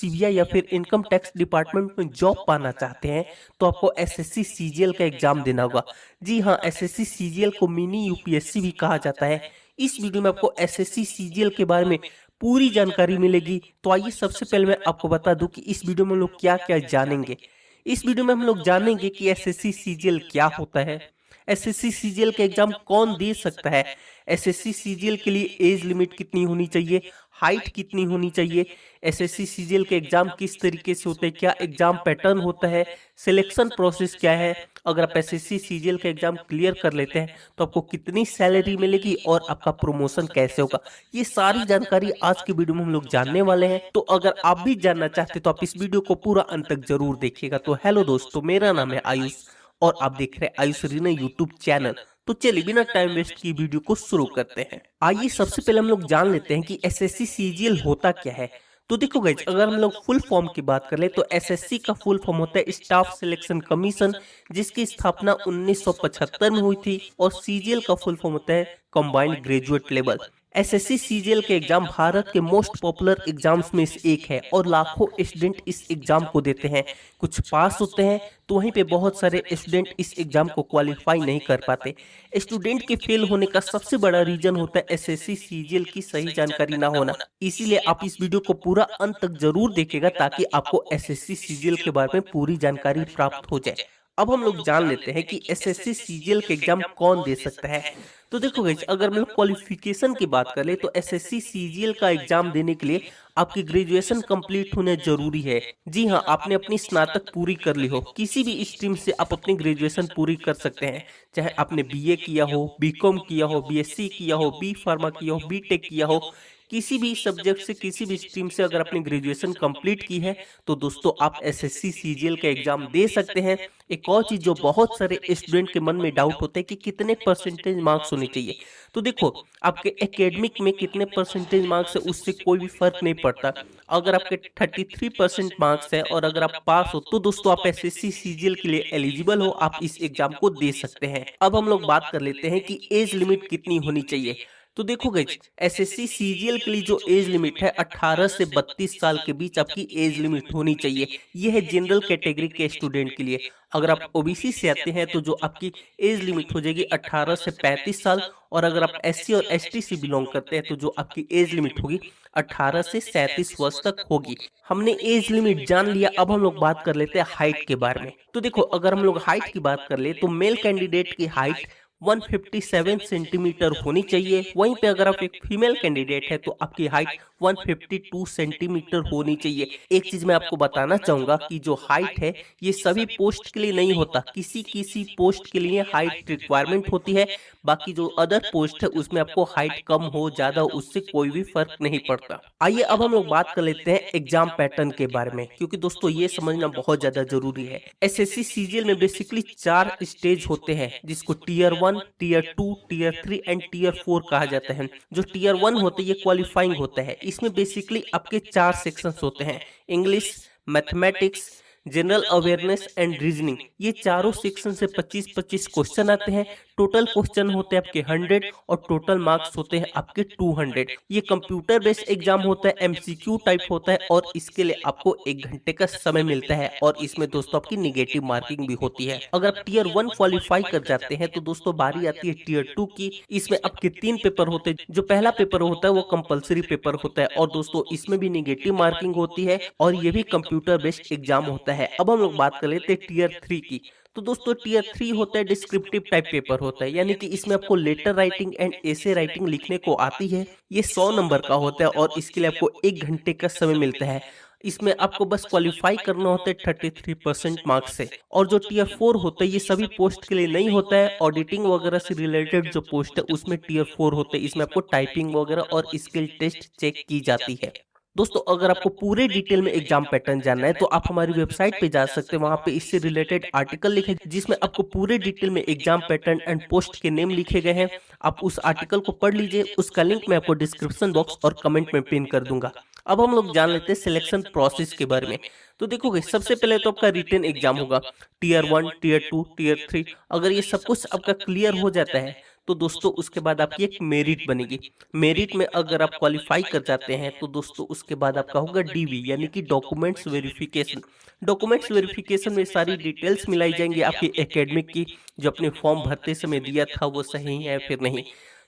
CBI या फिर income tax department में जॉब पाना चाहते हैं तो आपको एसएससी सीजीएल का एग्जाम देना होगा। जी हाँ, एसएससी सीजीएल को मिनी यूपीएससी भी कहा जाता है। इस वीडियो में आपको एसएससी सीजीएल के बारे में पूरी जानकारी मिलेगी। तो आइए सबसे पहले मैं आपको बता दूं कि इस वीडियो में हम लोग क्या क्या जानेंगे। इस वीडियो में हम लोग जानेंगे कि एसएससी सीजीएल क्या होता है, एसएससी सीजीएल का एग्जाम कौन दे सकता है, एसएससी सीजीएल के लिए एज लिमिट कितनी होनी चाहिए, हाइट कितनी होनी चाहिए, एसएससी सीजीएल के एग्जाम किस तरीके से होते हैं, क्या एग्जाम पैटर्न होता है, सिलेक्शन प्रोसेस क्या है, अगर आप एसएससी सीजीएल का एग्जाम क्लियर कर लेते हैं तो आपको कितनी सैलरी मिलेगी और आपका प्रमोशन कैसे होगा। ये सारी जानकारी आज की वीडियो में हम लोग जानने वाले हैं। तो अगर आप भी जानना चाहते तो आप इस वीडियो को पूरा अंत तक जरूर देखिएगा। तो हेलो दोस्तों, मेरा नाम है आयुष और आप देख रहे हैं आयुष रीना यूट्यूब चैनल। तो चलिए बिना टाइम वेस्ट की वीडियो को शुरू करते हैं। आइए सबसे पहले हम लोग जान लेते हैं कि एसएससी सीजीएल होता क्या है। तो देखो गाइस, अगर हम लोग फुल फॉर्म की बात कर ले तो एसएससी का फुल फॉर्म होता है स्टाफ सिलेक्शन कमीशन, जिसकी स्थापना 1975 में हुई थी। और सीजीएल का फुल फॉर्म होता है combined graduate level. SSC CGL के एग्जाम भारत के मोस्ट पॉपुलर एग्जाम्स में से एक है और लाखों स्टूडेंट इस एग्जाम को देते हैं। कुछ पास होते हैं तो वहीं पे बहुत सारे स्टूडेंट इस एग्जाम को क्वालिफाई नहीं कर पाते। स्टूडेंट के फेल होने का सबसे बड़ा रीजन होता है एसएससी सीजीएल की सही जानकारी ना होना। इसीलिए आप इस वीडियो को पूरा अंत तक जरूर देखिएगा ताकि आपको एसएससी सीजीएल के बारे में पूरी जानकारी प्राप्त हो जाए। अब हम लोग जान लेते हैं कि एसएससी सीजीएल के एग्जाम कौन दे सकता है। तो देखो गाइस, अगर हम लोग क्वालिफिकेशन की बात कर ले तो एसएससी सीजीएल का एग्जाम देने के लिए आपकी ग्रेजुएशन कंप्लीट होना जरूरी है। जी हाँ, आपने अपनी स्नातक पूरी कर ली हो, किसी भी स्ट्रीम से आप अपनी ग्रेजुएशन पूरी कर सकते हैं। चाहे आपने बीए किया हो, बीकॉम किया हो, बीएससी किया हो, बी फार्मा किया हो, बीटेक किया हो, किसी भी सब्जेक्ट से किसी भी स्ट्रीम से अगर आपने ग्रेजुएशन कंप्लीट की है तो दोस्तों आप एसएससी सीजीएल का एग्जाम दे सकते हैं। एक और चीज जो बहुत सारे स्टूडेंट के मन में डाउट होता है कि कितने परसेंटेज मार्क्स होने चाहिए। तो देखो, आपके एकेडमिक में कितने परसेंटेज मार्क्स है उससे कोई भी फर्क नहीं पड़ता। अगर आपके 33% मार्क्स है और अगर आप पास हो तो दोस्तों आप एसएससी सीजीएल के लिए एलिजिबल हो, आप इस एग्जाम को दे सकते हैं। अब हम लोग बात कर लेते हैं कि एज लिमिट कितनी होनी चाहिए। तो देखो गाइस, एसएससी सीजीएल के लिए जो एज लिमिट है 18 से 32 साल के बीच आपकी एज लिमिट होनी चाहिए। यह है जनरल कैटेगरी के स्टूडेंट के लिए। अगर आप ओबीसी से आते हैं तो जो आपकी एज लिमिट हो जाएगी 18 से 35 साल, और अगर आप एससी और एसटी से बिलोंग करते हैं तो जो आपकी एज लिमिट होगी 18 से 37 वर्ष तक होगी। हमने एज लिमिट जान लिया, अब हम लोग बात कर लेते हैं हाइट के बारे में। तो देखो, अगर हम लोग हाइट की बात कर ले तो मेल कैंडिडेट की हाइट 157 सेंटीमीटर होनी चाहिए। वहीं पे अगर आप एक फीमेल कैंडिडेट है तो आपकी हाइट 152 सेंटीमीटर होनी चाहिए। एक चीज मैं आपको बताना चाहूंगा कि जो हाइट है ये सभी पोस्ट के लिए नहीं होता, किसी किसी पोस्ट के लिए हाइट रिक्वायरमेंट होती है। बाकी जो अदर पोस्ट है उसमें आपको हाइट कम हो ज्यादा हो उससे कोई भी फर्क नहीं पड़ता। आइए अब हम लोग बात कर लेते हैं एग्जाम पैटर्न के बारे में, क्योंकि दोस्तों ये समझना बहुत ज्यादा जरूरी है। एसएससी सीजीएल में बेसिकली 4 स्टेज होते हैं जिसको tier 1, tier 2, tier 3 and tier 4 कहा जाता है। जो टीयर 1 होता है ये क्वालिफाइंग होता है। इसमें बेसिकली आपके 4 सेक्शंस होते हैं, English, mathematics, general awareness and reasoning. ये चारों सेक्शन से 25-25 क्वेश्चन आते हैं। टोटल क्वेश्चन होते हैं आपके 100 और टोटल मार्क्स होते हैं आपके 200। ये कंप्यूटर बेस्ड एग्जाम होता है, एमसीक्यू टाइप होता है और इसके लिए आपको 1 घंटे का समय मिलता है। और इसमें दोस्तों आपकी निगेटिव मार्किंग भी होती है। अगर आप टीयर 1 क्वालिफाई कर जाते हैं तो दोस्तों बारी आती है टीयर 2 की। इसमें आपके 3 पेपर होते हैं। जो पहला पेपर होता है वो कंपलसरी पेपर होता है और दोस्तों इसमें भी निगेटिव मार्किंग होती है और ये भी कंप्यूटर बेस्ड एग्जाम होता है। अब हम लोग बात कर लेते हैं टीयर 3 की। तो दोस्तों टीयर 3 होता है डिस्क्रिप्टिव टाइप पेपर होता है, यानी कि इसमें आपको letter writing and essay writing लिखने को आती है। ये 100 नंबर का होता है और इसके लिए आपको 1 घंटे का समय मिलता है। इसमें आपको बस क्वालिफाई करना होता है 33% मार्क्स से। और जो टीयर 4 होता है ये सभी पोस्ट के लिए नहीं होता है। ऑडिटिंग वगैरह से रिलेटेड जो पोस्ट है उसमें टीयर 4 होते हैं। इसमें आपको टाइपिंग वगैरह और स्किल टेस्ट चेक की जाती है। दोस्तों अगर आपको पूरे डिटेल में एग्जाम पैटर्न जानना है तो आप हमारी वेबसाइट पे जा सकते हैं। वहां पे इससे रिलेटेड आर्टिकल लिखे जिसमें आपको पूरे डिटेल में एग्जाम पैटर्न एंड पोस्ट के नेम लिखे गए हैं। आप उस आर्टिकल को पढ़ लीजिए, उसका लिंक मैं आपको डिस्क्रिप्शन बॉक्स और कमेंट में पिन कर दूंगा। अब हम लोग जान लेते हैं सिलेक्शन प्रोसेस के बारे में। तो देखोगे, सबसे पहले तो आपका रिटन एग्जाम होगा टीयर 1, टीयर 2, टीयर 3। अगर ये सब कुछ आपका क्लियर हो जाता है तो दोस्तों उसके बाद आपकी एक मेरिट बनेगी। मेरिट में अगर आप क्वालिफाई कर जाते हैं तो दोस्तों उसके बाद आपका होगा डीवी यानी कि डॉक्यूमेंट्स वेरिफिकेशन। डॉक्यूमेंट्स वेरिफिकेशन में सारी डिटेल्स मिलाई जाएंगी आपकी एकेडमिक की, जो अपने फॉर्म भरते समय दिया था वो सही है फिर नहीं।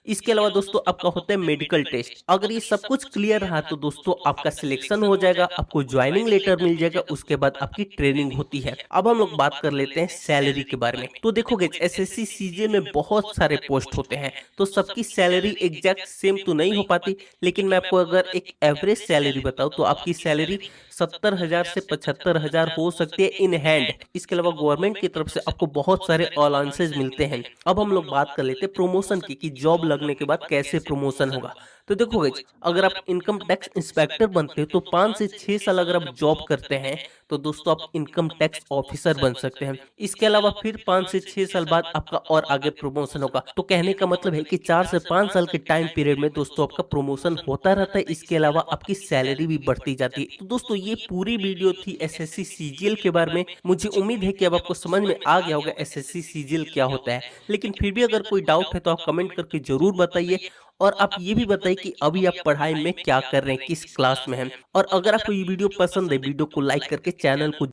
इसके अलावा दोस्तों आपका होता है मेडिकल टेस्ट। अगर ये सब कुछ क्लियर रहा तो दोस्तों आपका सिलेक्शन हो जाएगा, आपको ज्वाइनिंग लेटर मिल जाएगा, उसके बाद आपकी ट्रेनिंग होती है। अब हम लोग बात कर लेते हैं सैलरी के बारे में। तो देखोगे एसएससी सीजीएल में बहुत सारे पोस्ट होते हैं, तो सबकी सैलरी एग्जैक्ट सेम तो नहीं हो पाती, लेकिन मैं आपको अगर एक एवरेज सैलरी बताऊं तो आपकी सैलरी 70,000 से 75,000 हो सकती है इन हैंड। इसके अलावा गवर्नमेंट की तरफ से आपको बहुत सारे अलाउंसेस मिलते हैं। अब हम लोग बात कर लेते हैं प्रमोशन की कि जॉब लगने के बाद कैसे प्रमोशन होगा। तो देखोगे अगर आप इनकम टैक्स इंस्पेक्टर बनते हो तो 5 से 6 साल अगर आप जॉब करते हैं तो दोस्तों आप इनकम टैक्स ऑफिसर बन सकते हैं। इसके अलावा फिर 5 से 6 साल बाद आपका और आगे प्रमोशन होगा। तो कहने का मतलब है कि 4 से 5 साल के टाइम पीरियड में दोस्तों आपका प्रमोशन होता रहता है। इसके अलावा आपकी सैलरी भी बढ़ती जाती है। तो दोस्तों ये पूरी वीडियो थी एसएससी सीजीएल के बारे में। मुझे उम्मीद है कि अब आपको समझ में आ गया होगा एसएससी सीजीएल क्या होता है। लेकिन फिर भी अगर कोई डाउट है तो आप कमेंट करके जरूर बताइए, और आप ये भी बताइए कि अभी आप पढ़ाई में क्या कर रहे हैं, किस क्लास में हैं। और अगर आपको ये वीडियो पसंद है, वीडियो को लाइक करके चैनल को